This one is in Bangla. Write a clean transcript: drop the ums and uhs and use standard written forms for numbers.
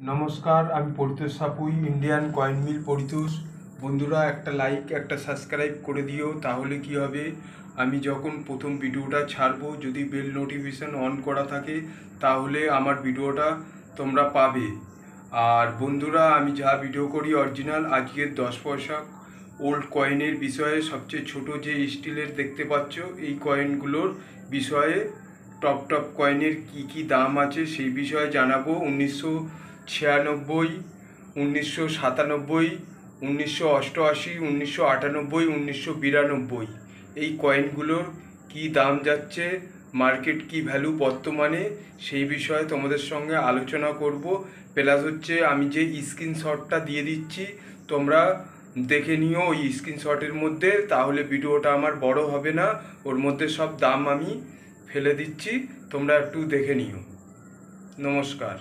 নমস্কার, আমি Paritosh Sapui, Indian Coin Mill Paritosh. বন্ধুরা, একটা লাইক একটা সাবস্ক্রাইব করে দিও, তাহলে কি হবে, আমি যখন প্রথম ভিডিওটা ছাড়বো, যদি বেল নোটিফিকেশান অন করা থাকে তাহলে আমার ভিডিওটা তোমরা পাবে। আর বন্ধুরা, আমি যা ভিডিও করি অরিজিনাল। আজকের 10 পয়সা ওল্ড কয়েনের বিষয়ে সবচেয়ে ছোট যে স্টিলের দেখতে পাচ্ছ, এই কয়েনগুলোর বিষয়ে টপ কয়েনের কি দাম আছে সেই বিষয়ে জানাবো। 1996, 1997, 1988, 1998, 1992 এই কয়েনগুলোর কি দাম যাচ্ছে, মার্কেট কি ভ্যালু বর্তমানে, সেই বিষয়ে তোমাদের সঙ্গে আলোচনা করব। প্লাস হচ্ছে আমি যে স্ক্রিনশটটা দিয়ে দিচ্ছি, তোমরা দেখে নিও ওই স্ক্রিনশটের মধ্যে, তাহলে ভিডিওটা আমার বড় হবে না। ওর মধ্যে সব দাম আমি ফেলে দিচ্ছি, তোমরা একটু দেখে নিও। নমস্কার।